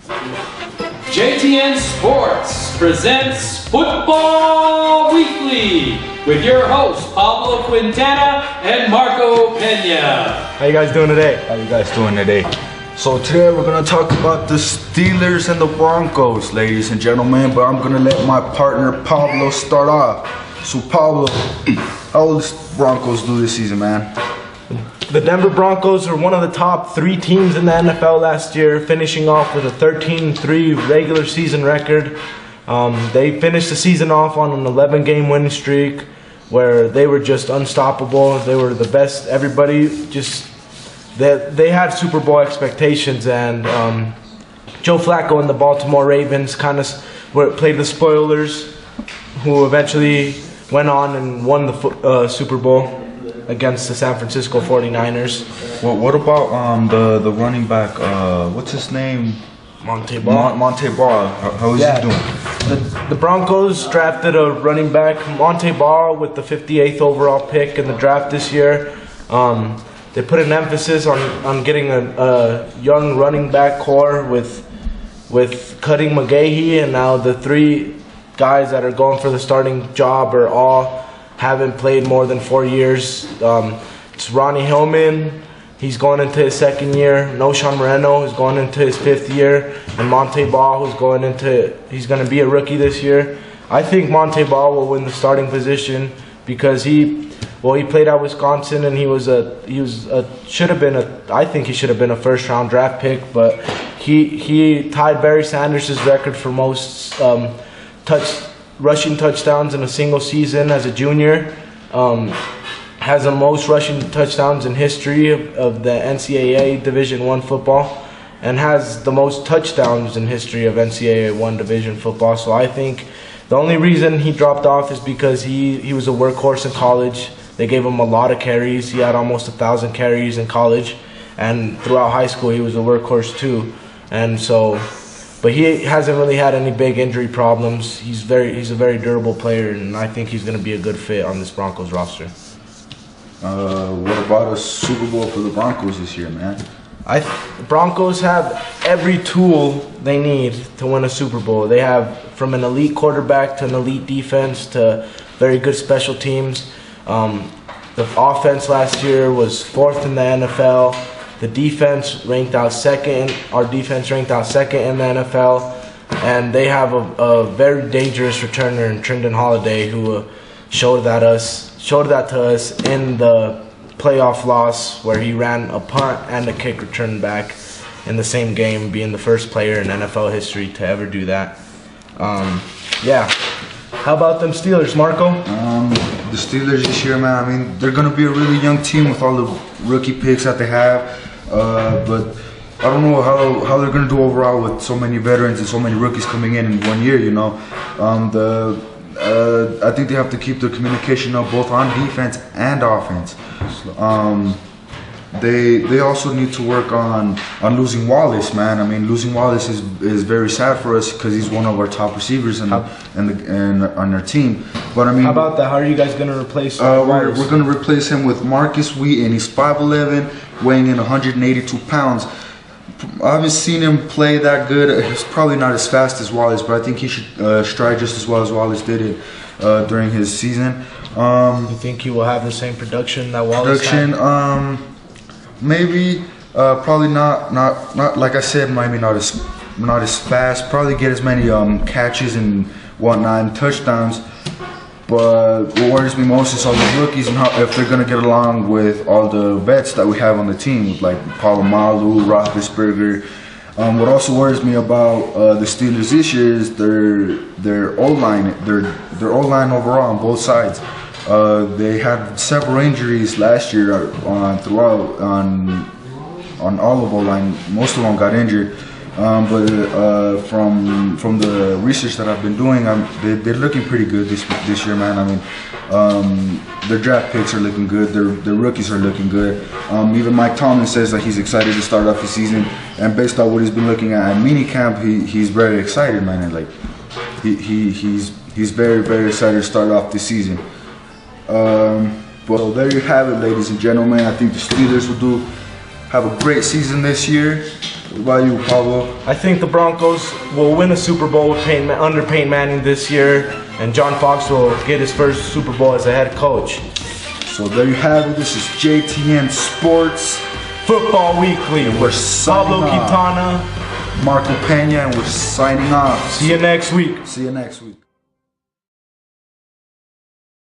JTN Sports presents Football Weekly with your hosts Pablo Quintana and Marco Pena. How you guys doing today? So today we're gonna talk about the Steelers and the Broncos, ladies and gentlemen. But I'm gonna let my partner Pablo start off. So Pablo, how will the Broncos do this season, man? The Denver Broncos are one of the top 3 teams in the NFL last year, finishing off with a 13-3 regular season record. They finished the season off on an 11-game winning streak where they were just unstoppable. They were the best. Everybody just, they had Super Bowl expectations, and Joe Flacco and the Baltimore Ravens kind of played the spoilers, who eventually went on and won the Super Bowl against the San Francisco 49ers. Well, what about the running back? What's his name? Monte Ball. Monte Ball. How is he doing? The Broncos drafted a running back, Monte Ball, with the 58th overall pick in the draft this year. They put an emphasis on getting a young running back core with cutting McGahee, and now the 3 guys that are going for the starting job are all haven't played more than 4 years. It's Ronnie Hillman, he's going into his 2nd year. Noshan Moreno is going into his 5th year, and Monte Ball, he's going to be a rookie this year. I think Monte Ball will win the starting position because he played at Wisconsin, and I think he should have been a first-round draft pick, but he tied Barry Sanders' record for most rushing touchdowns in a single season as a junior. Has the most rushing touchdowns in history of the NCAA Division I football, and has the most touchdowns in history of NCAA 1 Division football. So I think the only reason he dropped off is because he was a workhorse in college. They gave him a lot of carries. He had almost 1,000 carries in college, and throughout high school he was a workhorse too. And so, but he hasn't really had any big injury problems. He's a very durable player, and I think he's going to be a good fit on this Broncos roster. What about a Super Bowl for the Broncos this year, man? The Broncos have every tool they need to win a Super Bowl. They have from an elite quarterback to an elite defense to very good special teams. The offense last year was 4th in the NFL. The defense ranked out 2nd. Our defense ranked out 2nd in the NFL, and they have a very dangerous returner in Trindon Holiday, who showed that to us in the playoff loss where he ran a punt and a kick return back in the same game, being the first player in NFL history to ever do that. How about them Steelers, Marco? The Steelers this year, man, I mean, they're going to be a really young team with all the rookie picks that they have. But I don't know how they're going to do overall with so many veterans and so many rookies coming in 1 year, you know. I think they have to keep the communication up both on defense and offense. They also need to work on losing Wallace, man. I mean, losing Wallace is very sad for us because he's one of our top receivers and on our team. But I mean, how about that? How are you guys going to replace Wallace? We're going to replace him with Marcus Wheaton. He's 5'11", weighing in 182 pounds. I haven't seen him play that good. He's probably not as fast as Wallace, but I think he should stride just as well as Wallace did it during his season. You think he will have the same production that Wallace had? Maybe, probably not like I said, maybe not as fast. Probably get as many catches and whatnot and touchdowns. But what worries me most is all the rookies and if they're gonna get along with all the vets that we have on the team, like Palomalu, Roethlisberger. What also worries me about the Steelers this year is their O-line, their O-line overall on both sides. They had several injuries last year on all of O-line. Most of them got injured. But from the research that I've been doing, they're looking pretty good this year, man. I mean, their draft picks are looking good. Their rookies are looking good. Even Mike Tomlin says that he's excited to start off the season, and based on what he's been looking at minicamp, he's very excited, man. And like he's very excited to start off this season. Well, there you have it, ladies and gentlemen. I think the Steelers will have a great season this year. What about you, Pablo? I think the Broncos will win a Super Bowl with under Peyton Manning this year, and John Fox will get his first Super Bowl as a head coach. So there you have it. This is JTN Sports Football Weekly. And we're signing Pablo off. Quintana, Marco Pena, and we're signing off. See you next week. See you next week.